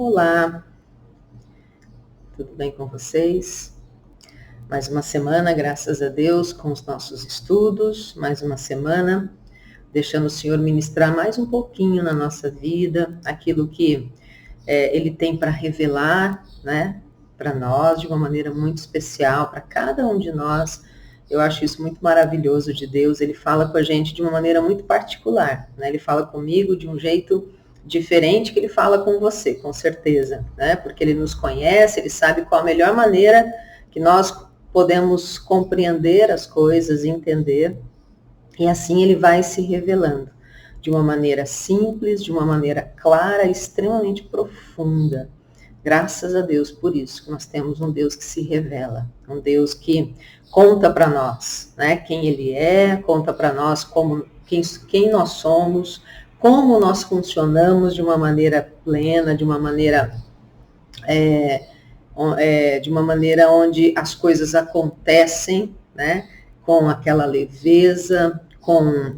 Olá, tudo bem com vocês? Mais uma semana, graças a Deus, com os nossos estudos, mais uma semana, deixando o Senhor ministrar mais um pouquinho na nossa vida, aquilo que Ele tem para revelar, né, para nós, de uma maneira muito especial, para cada um de nós. Eu acho isso muito maravilhoso de Deus. Ele fala com a gente de uma maneira muito particular, né? Ele fala comigo de um jeito diferente que ele fala com você, com certeza, né? Porque ele nos conhece, ele sabe qual a melhor maneira que nós podemos compreender as coisas, entender, e assim ele vai se revelando de uma maneira simples, de uma maneira clara, extremamente profunda. Graças a Deus por isso, que nós temos um Deus que se revela, um Deus que conta para nós, né, quem Ele é, conta para nós quem nós somos, como nós funcionamos de uma maneira plena, de uma maneira onde as coisas acontecem, né, com aquela leveza, com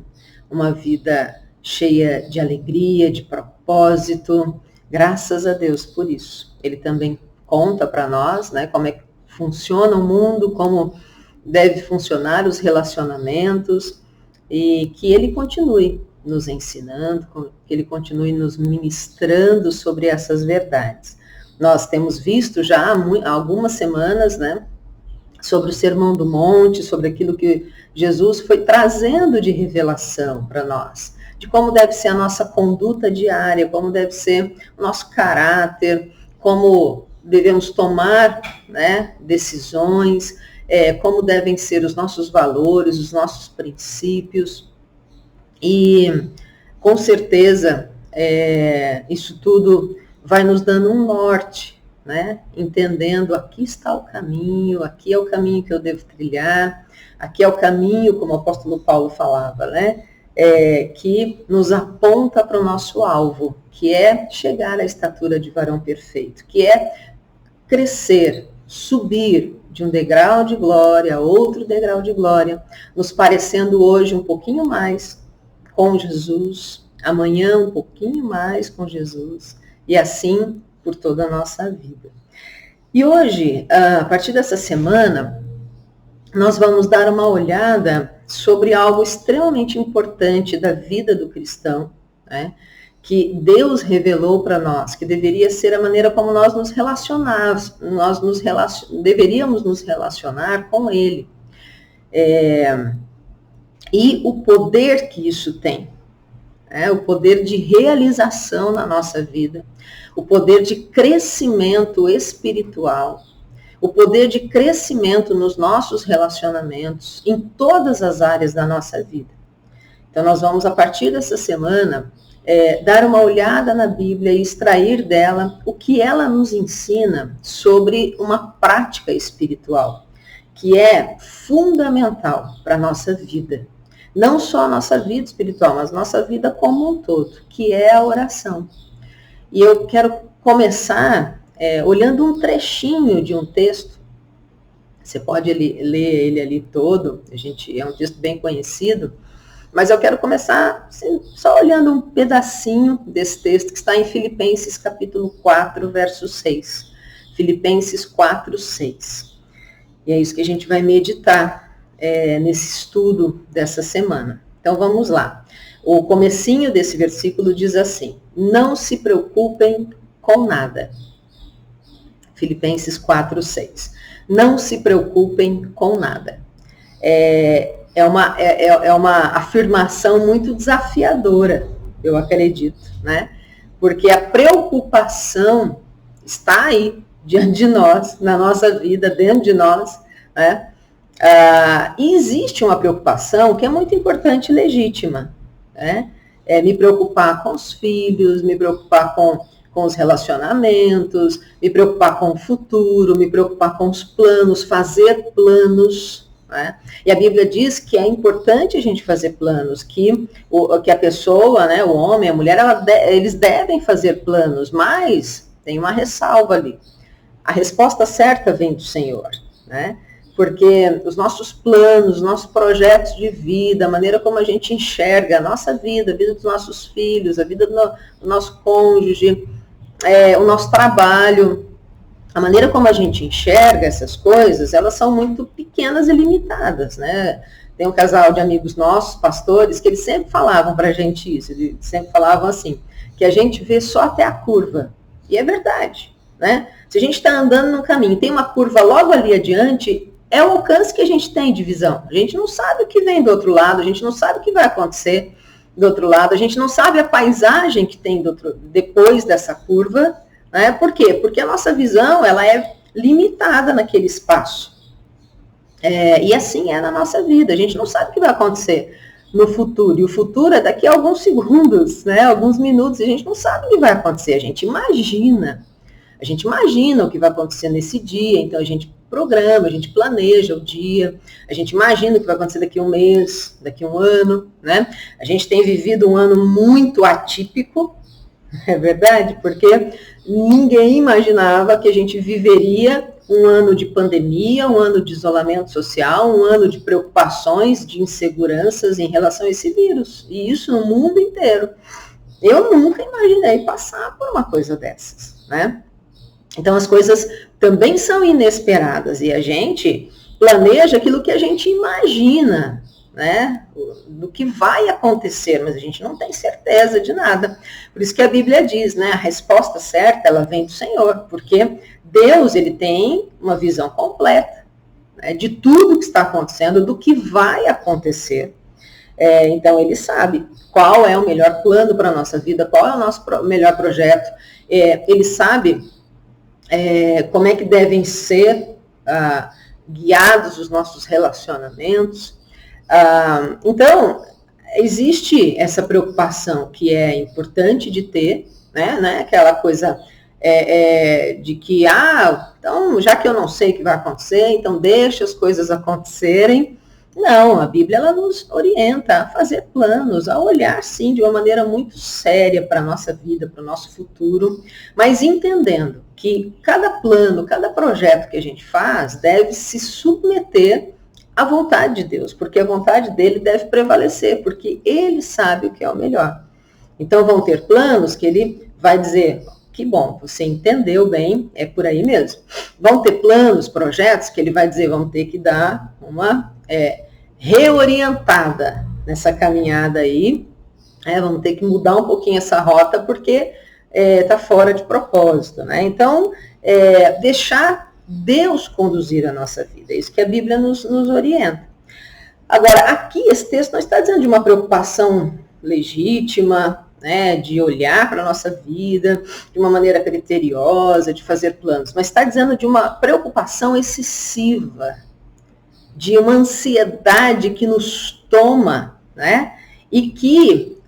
uma vida cheia de alegria, de propósito. Graças a Deus por isso. Ele também conta para nós, né, como é que funciona o mundo, como deve funcionar os relacionamentos, e que ele continue nos ensinando, que ele continue nos ministrando sobre essas verdades. Nós temos visto já há algumas semanas, né, sobre o Sermão do Monte, sobre aquilo que Jesus foi trazendo de revelação para nós, de como deve ser a nossa conduta diária, como deve ser o nosso caráter, como devemos tomar, né, decisões, como devem ser os nossos valores, os nossos princípios. E, com certeza, isso tudo vai nos dando um norte, né? Entendendo, aqui está o caminho, aqui é o caminho que eu devo trilhar, aqui é o caminho, como o apóstolo Paulo falava, né? Que nos aponta para o nosso alvo, que é chegar à estatura de varão perfeito, que é crescer, subir de um degrau de glória a outro degrau de glória, nos parecendo hoje um pouquinho mais com Jesus, amanhã um pouquinho mais com Jesus, e assim por toda a nossa vida. E hoje, a partir dessa semana, nós vamos dar uma olhada sobre algo extremamente importante da vida do cristão, né, que Deus revelou para nós, que deveria ser a maneira como nós nos relacionávamos, deveríamos nos relacionar com Ele. E o poder que isso tem, o poder de realização na nossa vida, o poder de crescimento espiritual, o poder de crescimento nos nossos relacionamentos, em todas as áreas da nossa vida. Então, nós vamos, a partir dessa semana, dar uma olhada na Bíblia e extrair dela o que ela nos ensina sobre uma prática espiritual, que é fundamental para a nossa vida. Não só a nossa vida espiritual, mas a nossa vida como um todo, que é a oração. E eu quero começar olhando um trechinho de um texto. Você pode ler ele ali todo, é um texto bem conhecido, mas eu quero começar assim, só olhando um pedacinho desse texto que está em Filipenses capítulo 4, verso 6. Filipenses 4, 6. E é isso que a gente vai meditar nesse estudo dessa semana. Então vamos lá. O comecinho desse versículo diz assim: não se preocupem com nada. Filipenses 4, 6. Não se preocupem com nada. É uma afirmação muito desafiadora, eu acredito, né? Porque a preocupação está aí, diante de nós, na nossa vida, dentro de nós, né? E existe uma preocupação que é muito importante e legítima, né? Me preocupar com os filhos, me preocupar com os relacionamentos, me preocupar com o futuro, me preocupar com os planos, fazer planos, né? E a Bíblia diz que é importante a gente fazer planos, que a pessoa, né, o homem, a mulher, eles devem fazer planos, mas tem uma ressalva ali. A resposta certa vem do Senhor, né? Porque os nossos planos, os nossos projetos de vida, a maneira como a gente enxerga a nossa vida, a vida dos nossos filhos, a vida do nosso cônjuge, o nosso trabalho, a maneira como a gente enxerga essas coisas, elas são muito pequenas e limitadas, né? Tem um casal de amigos nossos, pastores, que eles sempre falavam para a gente isso, eles sempre falavam assim, que a gente vê só até a curva. E é verdade, né? Se a gente está andando num caminho, tem uma curva logo ali adiante, é o alcance que a gente tem de visão. A gente não sabe o que vem do outro lado, a gente não sabe o que vai acontecer do outro lado, a gente não sabe a paisagem que tem depois dessa curva, né? Por quê? Porque a nossa visão, ela é limitada naquele espaço. E assim é na nossa vida, a gente não sabe o que vai acontecer no futuro, e o futuro é daqui a alguns segundos, né? Alguns minutos, e a gente não sabe o que vai acontecer, a gente imagina o que vai acontecer nesse dia, então a gente programa, a gente planeja o dia, a gente imagina o que vai acontecer daqui a um mês, daqui a um ano, né? A gente tem vivido um ano muito atípico, é verdade, porque ninguém imaginava que a gente viveria um ano de pandemia, um ano de isolamento social, um ano de preocupações, de inseguranças em relação a esse vírus, e isso no mundo inteiro. Eu nunca imaginei passar por uma coisa dessas, né? Então as coisas também são inesperadas e a gente planeja aquilo que a gente imagina, né, do que vai acontecer, mas a gente não tem certeza de nada. Por isso que a Bíblia diz, né, a resposta certa, ela vem do Senhor, porque Deus, ele tem uma visão completa, né, de tudo que está acontecendo, do que vai acontecer. Então ele sabe qual é o melhor plano para a nossa vida, qual é o nosso melhor projeto, ele sabe como é que devem ser guiados os nossos relacionamentos. Então, existe essa preocupação que é importante de ter, né? Aquela coisa de que, então, já que eu não sei o que vai acontecer, então deixa as coisas acontecerem. Não, a Bíblia, ela nos orienta a fazer planos, a olhar, sim, de uma maneira muito séria para a nossa vida, para o nosso futuro, mas entendendo que cada plano, cada projeto que a gente faz deve se submeter à vontade de Deus, porque a vontade dele deve prevalecer, porque ele sabe o que é o melhor. Então vão ter planos que ele vai dizer, que bom, você entendeu bem, é por aí mesmo. Vão ter planos, projetos que ele vai dizer, vamos ter que dar uma reorientada nessa caminhada aí, vamos ter que mudar um pouquinho essa rota, porque está fora de propósito, né? Então, deixar Deus conduzir a nossa vida, é isso que a Bíblia nos orienta. Agora, aqui, esse texto não está dizendo de uma preocupação legítima, né, de olhar para a nossa vida de uma maneira criteriosa, de fazer planos, mas está dizendo de uma preocupação excessiva, de uma ansiedade que nos toma, né, e que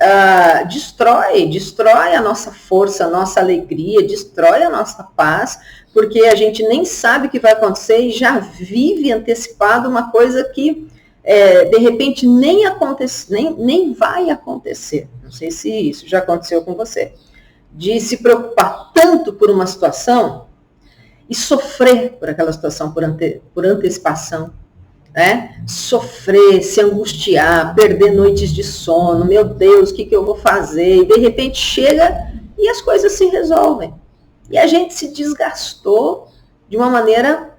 destrói a nossa força, a nossa alegria, destrói a nossa paz, porque a gente nem sabe o que vai acontecer e já vive antecipado uma coisa que, de repente, nem vai acontecer. Não sei se isso já aconteceu com você. De se preocupar tanto por uma situação e sofrer por aquela situação por antecipação. Né? Sofrer, se angustiar, perder noites de sono, meu Deus, o que eu vou fazer? E de repente chega e as coisas se resolvem. E a gente se desgastou de uma maneira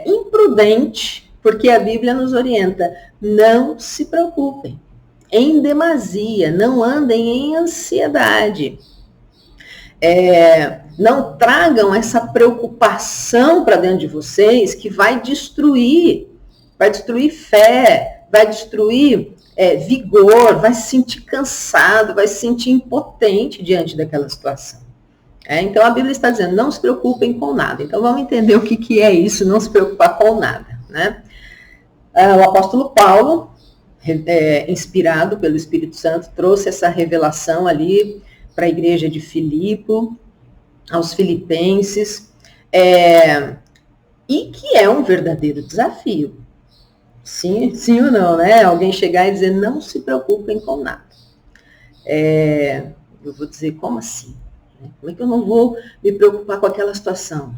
imprudente, porque a Bíblia nos orienta, não se preocupem em demasia, não andem em ansiedade. Não tragam essa preocupação para dentro de vocês que vai destruir fé, vai destruir vigor, vai se sentir cansado, vai se sentir impotente diante daquela situação. Então a Bíblia está dizendo, não se preocupem com nada. Então vamos entender o que é isso, não se preocupar com nada. Né? O apóstolo Paulo, inspirado pelo Espírito Santo, trouxe essa revelação ali para a igreja de Filipe, aos filipenses, e que é um verdadeiro desafio. Sim ou não, né? Alguém chegar e dizer, não se preocupem com nada. Eu vou dizer, como assim? Como é que eu não vou me preocupar com aquela situação?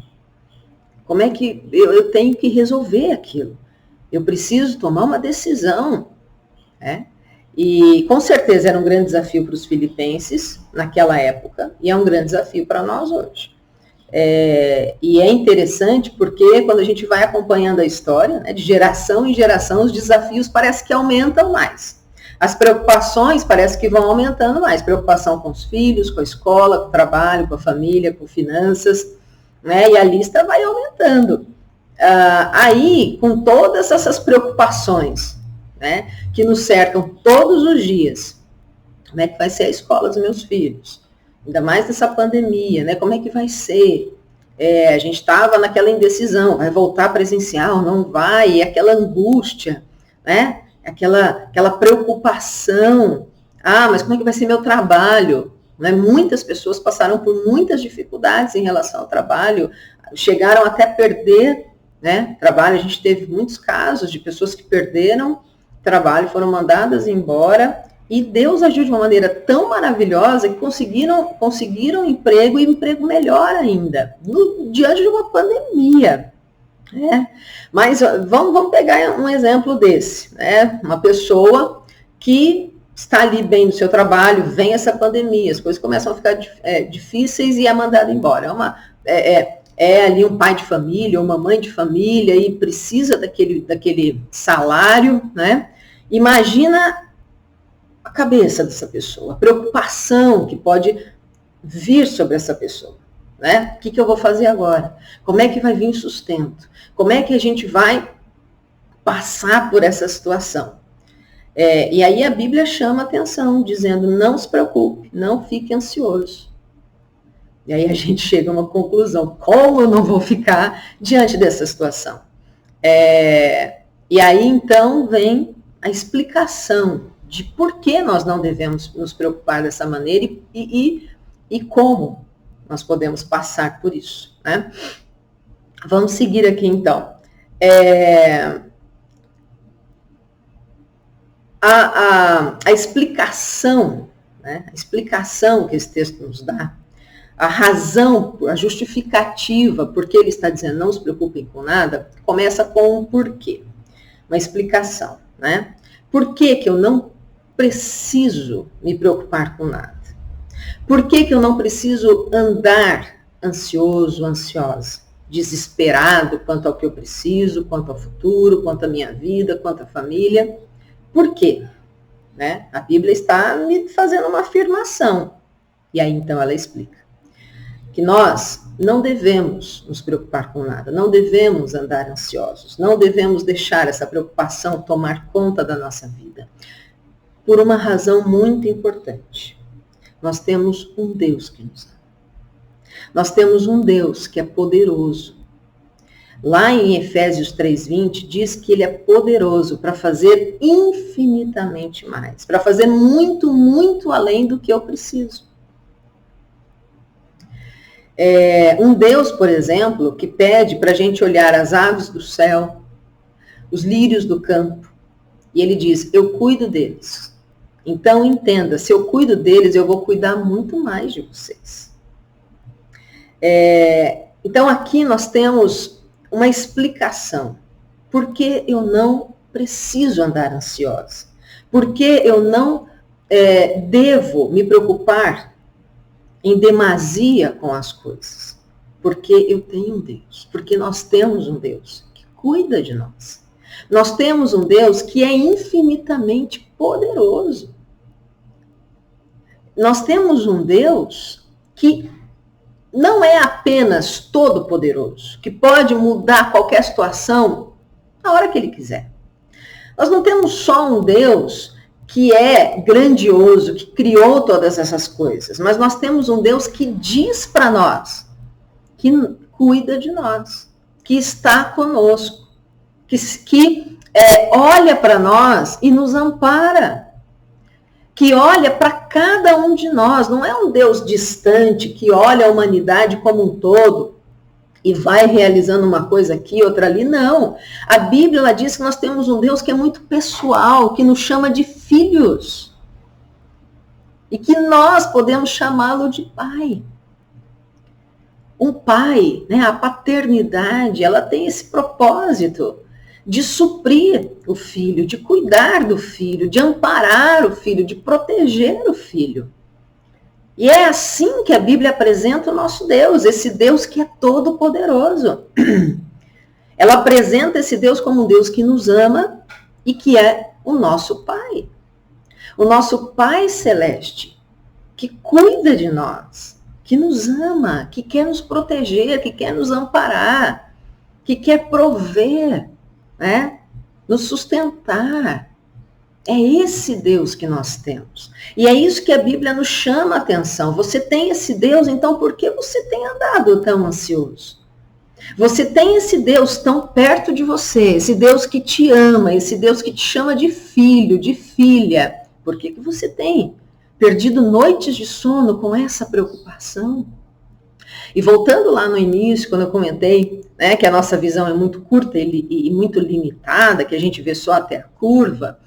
Como é que eu tenho que resolver aquilo? Eu preciso tomar uma decisão. E com certeza era um grande desafio para os filipenses naquela época, e é um grande desafio para nós hoje. E é interessante porque quando a gente vai acompanhando a história, né, de geração em geração, os desafios parece que aumentam mais. As preocupações parece que vão aumentando mais. Preocupação com os filhos, com a escola, com o trabalho, com a família, com finanças, né, e a lista vai aumentando. Aí, com todas essas preocupações, né, que nos cercam todos os dias, como é que vai ser a escola dos meus filhos? Ainda mais nessa pandemia, né? Como é que vai ser? A gente estava naquela indecisão, vai voltar presencial, não vai, e aquela angústia, né? Aquela preocupação. Mas como é que vai ser meu trabalho? Né? Muitas pessoas passaram por muitas dificuldades em relação ao trabalho, chegaram até perder, né, trabalho. A gente teve muitos casos de pessoas que perderam trabalho, foram mandadas embora, e Deus agiu de uma maneira tão maravilhosa que conseguiram emprego, e emprego melhor ainda, diante de uma pandemia. Né? Mas vamos pegar um exemplo desse, né? Uma pessoa que está ali bem no seu trabalho, vem essa pandemia, as coisas começam a ficar difíceis e é mandada embora. É ali um pai de família, uma mãe de família, e precisa daquele salário, né? Imagina a cabeça dessa pessoa, a preocupação que pode vir sobre essa pessoa, né? O que eu vou fazer agora? Como é que vai vir o sustento? Como é que a gente vai passar por essa situação? E aí a Bíblia chama atenção, dizendo, não se preocupe, não fique ansioso. E aí a gente chega a uma conclusão, como eu não vou ficar diante dessa situação? E aí então vem a explicação de por que nós não devemos nos preocupar dessa maneira e como nós podemos passar por isso, né? Vamos seguir aqui então. A explicação, né? A explicação que esse texto nos dá, a razão, a justificativa, porque ele está dizendo não se preocupem com nada, começa com um porquê, uma explicação, né? Por que eu não preciso me preocupar com nada? Por que eu não preciso andar ansioso, ansiosa, desesperado quanto ao que eu preciso, quanto ao futuro, quanto à minha vida, quanto à família? Por quê? Né? A Bíblia está me fazendo uma afirmação. E aí então ela explica que nós não devemos nos preocupar com nada, não devemos andar ansiosos, não devemos deixar essa preocupação tomar conta da nossa vida. Por uma razão muito importante. Nós temos um Deus que nos ama. Nós temos um Deus que é poderoso. Lá em Efésios 3:20 diz que ele é poderoso para fazer infinitamente mais, para fazer muito, muito além do que eu preciso. Um Deus, por exemplo, que pede para a gente olhar as aves do céu, os lírios do campo, e ele diz, eu cuido deles. Então entenda, se eu cuido deles, eu vou cuidar muito mais de vocês. Então aqui nós temos uma explicação. Por que eu não preciso andar ansiosa? Por que eu não devo me preocupar em demasia com as coisas? Porque eu tenho um Deus. Porque nós temos um Deus que cuida de nós. Nós temos um Deus que é infinitamente poderoso. Nós temos um Deus que não é apenas todo-poderoso, que pode mudar qualquer situação na hora que ele quiser. Nós não temos só um Deus que é grandioso, que criou todas essas coisas, mas nós temos um Deus que diz para nós, que cuida de nós, que está conosco, que olha para nós e nos ampara, que olha para cada um de nós. Não é um Deus distante que olha a humanidade como um todo e vai realizando uma coisa aqui, outra ali. Não. A Bíblia ela diz que nós temos um Deus que é muito pessoal, que nos chama de filhos. E que nós podemos chamá-lo de pai. Um pai, né, a paternidade, ela tem esse propósito de suprir o filho, de cuidar do filho, de amparar o filho, de proteger o filho. E é assim que a Bíblia apresenta o nosso Deus, esse Deus que é todo poderoso. Ela apresenta esse Deus como um Deus que nos ama e que é o nosso Pai. O nosso Pai Celeste, que cuida de nós, que nos ama, que quer nos proteger, que quer nos amparar, que quer prover, né? Nos sustentar. É esse Deus que nós temos. E é isso que a Bíblia nos chama a atenção. Você tem esse Deus, então por que você tem andado tão ansioso? Você tem esse Deus tão perto de você, esse Deus que te ama, esse Deus que te chama de filho, de filha. Por que você tem perdido noites de sono com essa preocupação? E voltando lá no início, quando eu comentei, né, que a nossa visão é muito curta e muito limitada, que a gente vê só até a curva,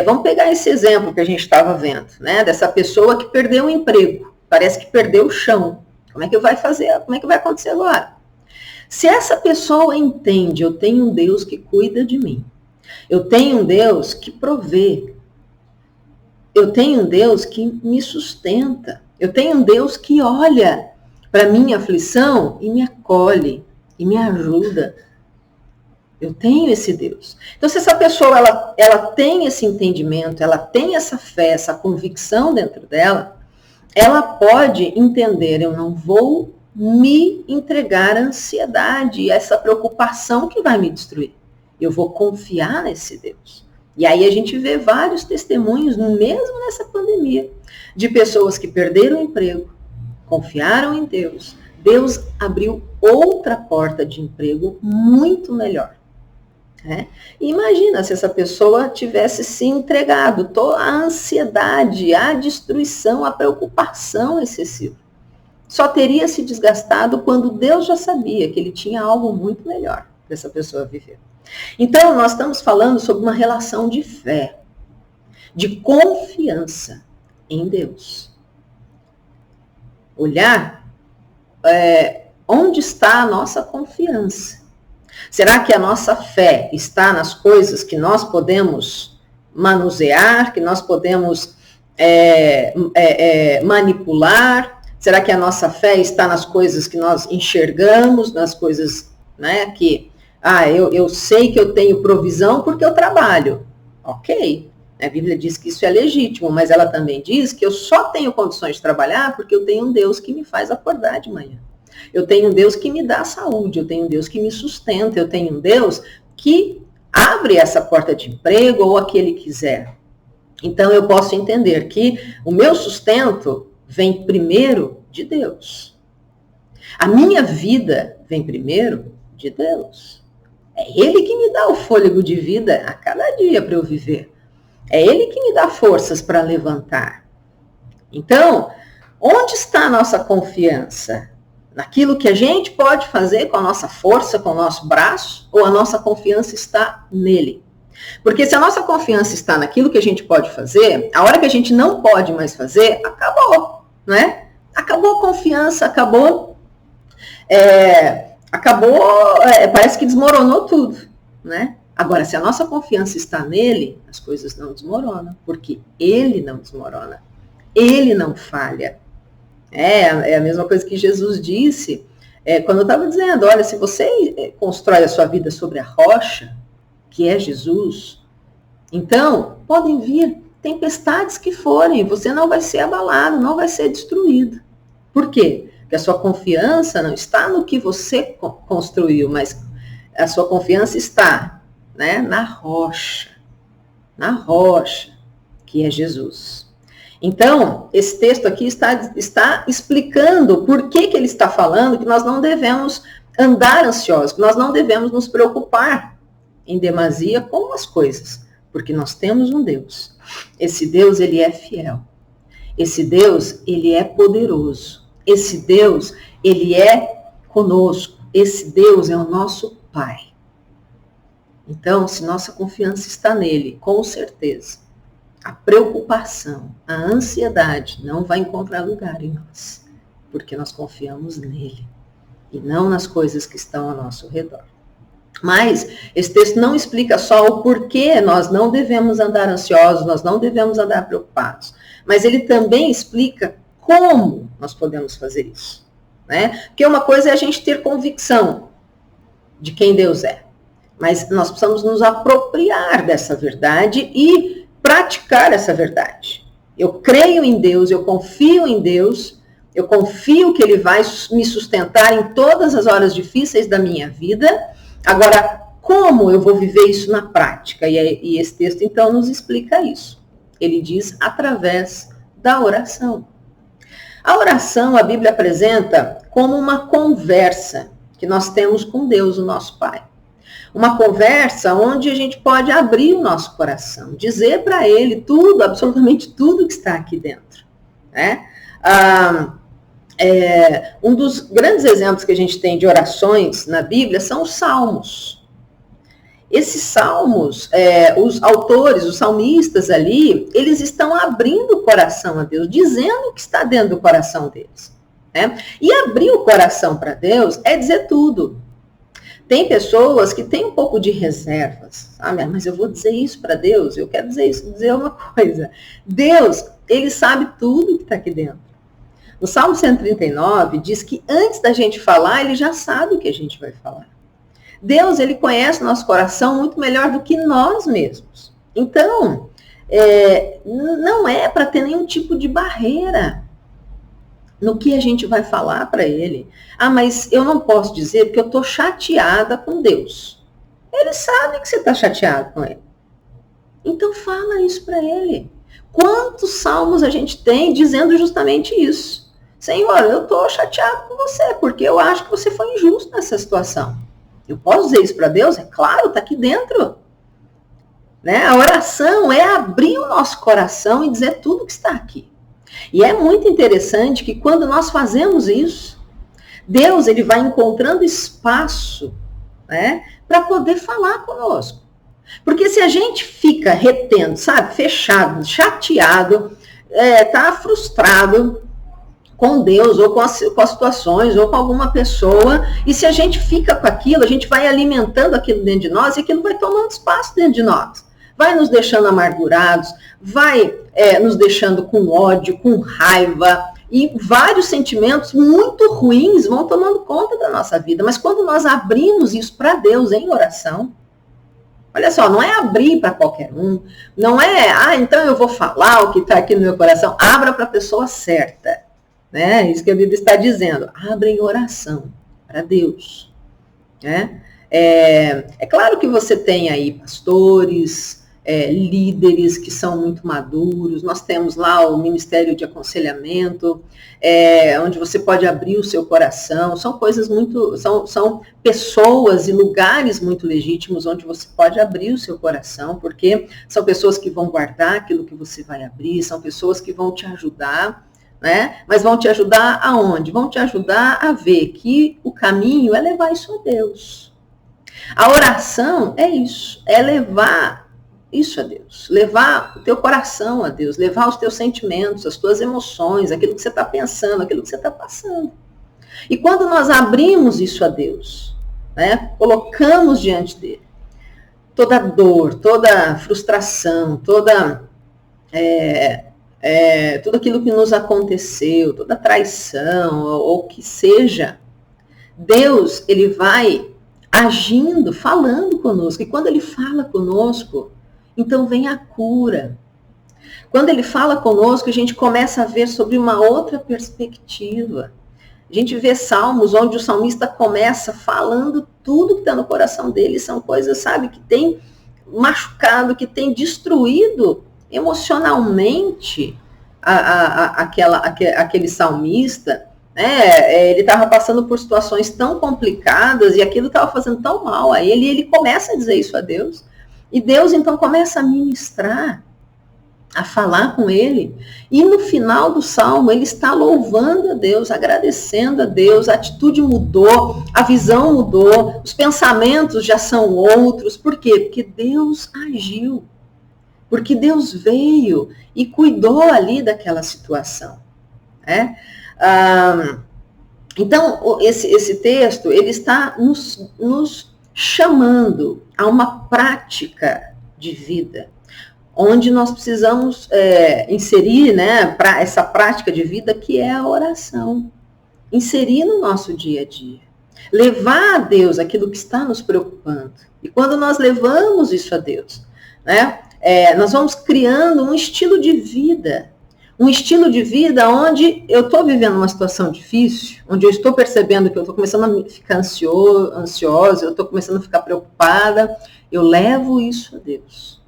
vamos pegar esse exemplo que a gente estava vendo, né, dessa pessoa que perdeu o emprego, parece que perdeu o chão. Como é que vai fazer? Como é que vai acontecer agora? Se essa pessoa entende, eu tenho um Deus que cuida de mim, eu tenho um Deus que provê, eu tenho um Deus que me sustenta, eu tenho um Deus que olha para minha aflição e me acolhe e me ajuda. Eu tenho esse Deus. Então, se essa pessoa ela tem esse entendimento, ela tem essa fé, essa convicção dentro dela, ela pode entender, eu não vou me entregar à ansiedade e essa preocupação que vai me destruir. Eu vou confiar nesse Deus. E aí a gente vê vários testemunhos, mesmo nessa pandemia, de pessoas que perderam o emprego, confiaram em Deus. Deus abriu outra porta de emprego muito melhor. E imagina se essa pessoa tivesse se entregado toda a ansiedade, a destruição, a preocupação excessiva. Só teria se desgastado quando Deus já sabia que ele tinha algo muito melhor para essa pessoa viver. Então, nós estamos falando sobre uma relação de fé, de confiança em Deus. Olhar onde está a nossa confiança. Será que a nossa fé está nas coisas que nós podemos manusear, que nós podemos manipular? Será que a nossa fé está nas coisas que nós enxergamos, nas coisas, né, que, eu sei que eu tenho provisão porque eu trabalho. Ok, a Bíblia diz que isso é legítimo, mas ela também diz que eu só tenho condições de trabalhar porque eu tenho um Deus que me faz acordar de manhã. Eu tenho um Deus que me dá saúde, eu tenho um Deus que me sustenta, eu tenho um Deus que abre essa porta de emprego ou a que Ele quiser. Então eu posso entender que o meu sustento vem primeiro de Deus. A minha vida vem primeiro de Deus. É Ele que me dá o fôlego de vida a cada dia para eu viver. É Ele que me dá forças para levantar. Então, onde está a nossa confiança? Naquilo que a gente pode fazer com a nossa força, com o nosso braço, ou a nossa confiança está nele? Porque se a nossa confiança está naquilo que a gente pode fazer, a hora que a gente não pode mais fazer, acabou, né? Acabou a confiança, parece que desmoronou tudo, né? Agora, se a nossa confiança está nele, as coisas não desmoronam, porque ele não desmorona, ele não falha. É a mesma coisa que Jesus disse, quando eu estava dizendo, olha, se você constrói a sua vida sobre a rocha, que é Jesus, então podem vir tempestades que forem, você não vai ser abalado, não vai ser destruído. Por quê? Porque a sua confiança não está no que você construiu, mas a sua confiança está, né, na rocha, que é Jesus. Então, esse texto aqui está explicando por que ele está falando que nós não devemos andar ansiosos, que nós não devemos nos preocupar em demasia com as coisas, porque nós temos um Deus. Esse Deus, ele é fiel. Esse Deus, ele é poderoso. Esse Deus, ele é conosco. Esse Deus é o nosso Pai. Então, se nossa confiança está nele, com certeza, a preocupação, a ansiedade não vai encontrar lugar em nós, porque nós confiamos nele e não nas coisas que estão ao nosso redor. Mas esse texto não explica só o porquê nós não devemos andar ansiosos, nós não devemos andar preocupados. Mas ele também explica como nós podemos fazer isso, né? Porque uma coisa é a gente ter convicção de quem Deus é. Mas nós precisamos nos apropriar dessa verdade e praticar essa verdade. Eu creio em Deus, eu confio em Deus, eu confio que Ele vai me sustentar em todas as horas difíceis da minha vida. Agora, como eu vou viver isso na prática? E esse texto, então, nos explica isso. Ele diz através da oração. A oração, a Bíblia apresenta como uma conversa que nós temos com Deus, o nosso Pai. Uma conversa onde a gente pode abrir o nosso coração, dizer para Ele tudo, absolutamente tudo que está aqui dentro, né? Um dos grandes exemplos que a gente tem de orações na Bíblia são os salmos. Esses salmos, os autores, os salmistas ali, eles estão abrindo o coração a Deus, dizendo o que está dentro do coração deles, né? E abrir o coração para Deus é dizer tudo. Tem pessoas que têm um pouco de reservas, sabe? Mas eu vou dizer isso para Deus, eu quero dizer uma coisa. Deus, Ele sabe tudo que está aqui dentro. O Salmo 139 diz que antes da gente falar, Ele já sabe o que a gente vai falar. Deus, Ele conhece o nosso coração muito melhor do que nós mesmos. Então, não é para ter nenhum tipo de barreira no que a gente vai falar para Ele. Mas eu não posso dizer porque eu estou chateada com Deus. Ele sabe que você está chateado com Ele. Então fala isso para Ele. Quantos salmos a gente tem dizendo justamente isso? Senhor, eu estou chateado com você, porque eu acho que você foi injusto nessa situação. Eu posso dizer isso para Deus? É claro, está aqui dentro. Né? A oração é abrir o nosso coração e dizer tudo que está aqui. E é muito interessante que quando nós fazemos isso, Deus ele vai encontrando espaço, né, para poder falar conosco. Porque se a gente fica retendo, sabe, fechado, chateado, tá frustrado com Deus, ou com as situações, ou com alguma pessoa, e se a gente fica com aquilo, a gente vai alimentando aquilo dentro de nós, e aquilo vai tomando espaço dentro de nós. Vai nos deixando amargurados, vai nos deixando com ódio, com raiva, e vários sentimentos muito ruins vão tomando conta da nossa vida. Mas quando nós abrimos isso para Deus em oração, olha só, não é abrir para qualquer um, não é, então eu vou falar o que está aqui no meu coração. Abra para a pessoa certa, né? Isso que a Bíblia está dizendo. Abra em oração para Deus, né? É claro que você tem aí pastores, líderes que são muito maduros. Nós temos lá o Ministério de Aconselhamento, onde você pode abrir o seu coração. São coisas muito, são pessoas e lugares muito legítimos onde você pode abrir o seu coração, porque são pessoas que vão guardar aquilo que você vai abrir, são pessoas que vão te ajudar, né? Mas vão te ajudar aonde? Vão te ajudar a ver que o caminho é levar isso a Deus. A oração é isso, é levar isso a Deus, levar o teu coração a Deus, levar os teus sentimentos, as tuas emoções, aquilo que você está pensando, aquilo que você está passando. E quando nós abrimos isso a Deus, né, colocamos diante dele toda dor, toda frustração, tudo aquilo que nos aconteceu, toda traição, ou que seja, Deus, ele vai agindo, falando conosco. E quando ele fala conosco, então vem a cura. Quando ele fala conosco, a gente começa a ver sobre uma outra perspectiva. A gente vê salmos onde o salmista começa falando tudo que está no coração dele. São coisas, sabe, que tem machucado, que tem destruído emocionalmente aquele salmista. Ele estava passando por situações tão complicadas e aquilo estava fazendo tão mal a ele, e ele começa a dizer isso a Deus. E Deus, então, começa a ministrar, a falar com ele. E no final do salmo, ele está louvando a Deus, agradecendo a Deus. A atitude mudou, a visão mudou, os pensamentos já são outros. Por quê? Porque Deus agiu. Porque Deus veio e cuidou ali daquela situação. Né? Então, esse texto, ele está nos chamando a uma prática de vida, onde nós precisamos inserir, né, essa prática de vida que é a oração. Inserir no nosso dia a dia. Levar a Deus aquilo que está nos preocupando. E quando nós levamos isso a Deus, né, nós vamos criando um estilo de vida. Um estilo de vida onde eu estou vivendo uma situação difícil, onde eu estou percebendo que eu estou começando a ficar ansiosa, eu estou começando a ficar preocupada, eu levo isso a Deus.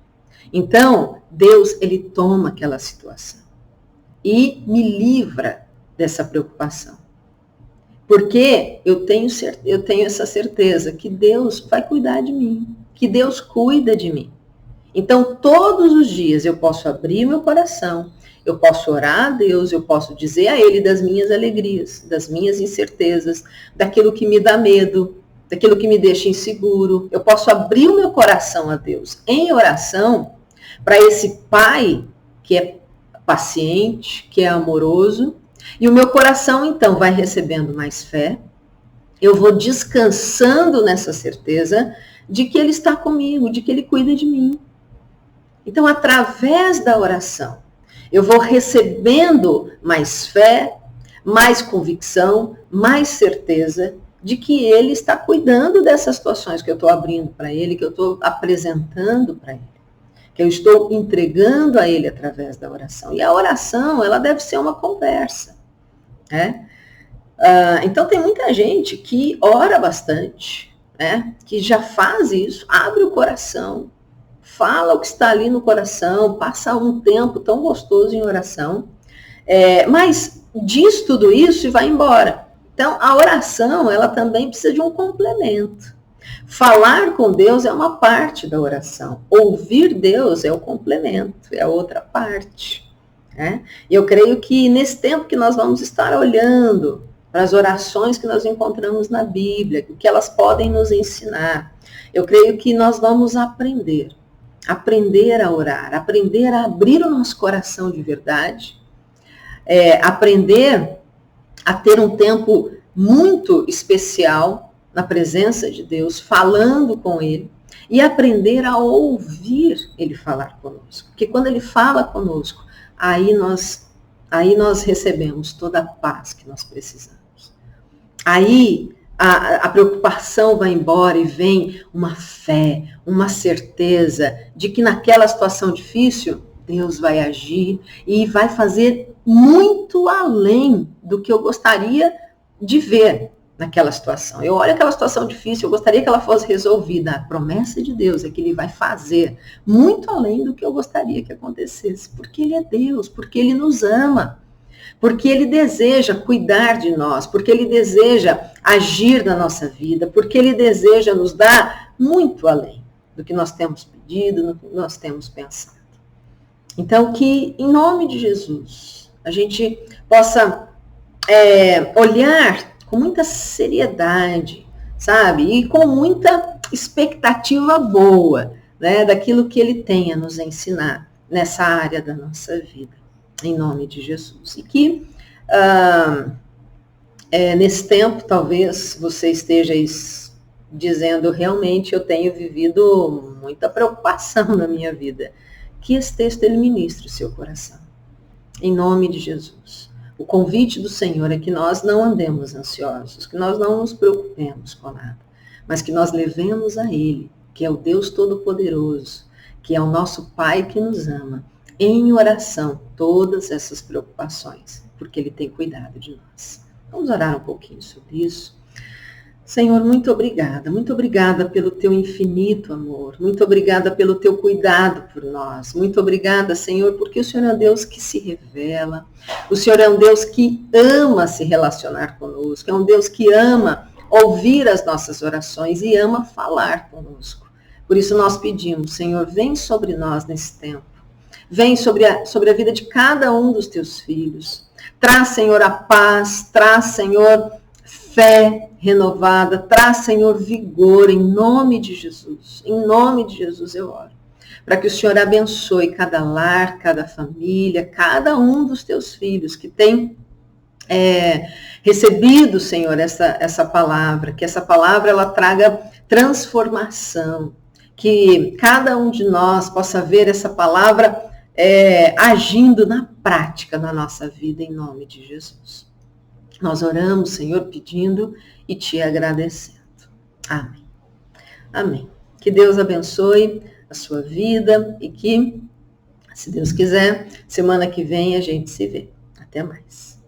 Então, Deus, ele toma aquela situação e me livra dessa preocupação. Porque eu tenho essa certeza que Deus vai cuidar de mim, que Deus cuida de mim. Então, todos os dias eu posso abrir meu coração, eu posso orar a Deus, eu posso dizer a Ele das minhas alegrias, das minhas incertezas, daquilo que me dá medo, daquilo que me deixa inseguro. Eu posso abrir o meu coração a Deus em oração para esse Pai que é paciente, que é amoroso. E o meu coração, então, vai recebendo mais fé. Eu vou descansando nessa certeza de que Ele está comigo, de que Ele cuida de mim. Então, através da oração, eu vou recebendo mais fé, mais convicção, mais certeza de que Ele está cuidando dessas situações que eu estou abrindo para Ele, que eu estou apresentando para Ele, que eu estou entregando a Ele através da oração. E a oração, ela deve ser uma conversa. Né? Então, tem muita gente que ora bastante, né? Que já faz isso, abre o coração, fala o que está ali no coração, passa um tempo tão gostoso em oração, mas diz tudo isso e vai embora. Então, a oração, ela também precisa de um complemento. Falar com Deus é uma parte da oração. Ouvir Deus é o complemento, é a outra parte. Né? Eu creio que nesse tempo que nós vamos estar olhando para as orações que nós encontramos na Bíblia, o que elas podem nos ensinar, eu creio que nós vamos aprender a orar, aprender a abrir o nosso coração de verdade, aprender a ter um tempo muito especial na presença de Deus, falando com Ele, e aprender a ouvir Ele falar conosco. Porque quando Ele fala conosco, aí nós recebemos toda a paz que nós precisamos. Aí a preocupação vai embora e vem uma fé, uma certeza de que naquela situação difícil, Deus vai agir e vai fazer muito além do que eu gostaria de ver naquela situação. Eu olho aquela situação difícil, eu gostaria que ela fosse resolvida. A promessa de Deus é que Ele vai fazer muito além do que eu gostaria que acontecesse. Porque Ele é Deus, porque Ele nos ama, porque Ele deseja cuidar de nós, porque Ele deseja agir na nossa vida, porque Ele deseja nos dar muito além do que nós temos pedido, do que nós temos pensado. Então, que em nome de Jesus, a gente possa olhar com muita seriedade, sabe? E com muita expectativa boa, né? Daquilo que Ele tem a nos ensinar nessa área da nossa vida, em nome de Jesus. E que nesse tempo, talvez você esteja dizendo, realmente eu tenho vivido muita preocupação na minha vida. Que esse texto ele ministre o seu coração, em nome de Jesus. O convite do Senhor é que nós não andemos ansiosos, que nós não nos preocupemos com nada, mas que nós levemos a Ele, que é o Deus Todo-Poderoso, que é o nosso Pai que nos ama, em oração, todas essas preocupações, porque Ele tem cuidado de nós. Vamos orar um pouquinho sobre isso. Senhor, muito obrigada pelo Teu infinito amor, muito obrigada pelo Teu cuidado por nós, muito obrigada, Senhor, porque o Senhor é um Deus que se revela, o Senhor é um Deus que ama se relacionar conosco, é um Deus que ama ouvir as nossas orações e ama falar conosco. Por isso nós pedimos, Senhor, vem sobre nós nesse tempo, vem sobre a vida de cada um dos Teus filhos, traz, Senhor, a paz, traz, Senhor, fé renovada, traz, Senhor, vigor, em nome de Jesus. Em nome de Jesus eu oro. Para que o Senhor abençoe cada lar, cada família, cada um dos teus filhos que tem recebido, Senhor, essa palavra. Que essa palavra ela traga transformação, que cada um de nós possa ver essa palavra agindo na prática na nossa vida, em nome de Jesus. Nós oramos, Senhor, pedindo e te agradecendo. Amém. Amém. Que Deus abençoe a sua vida e que, se Deus quiser, semana que vem a gente se vê. Até mais.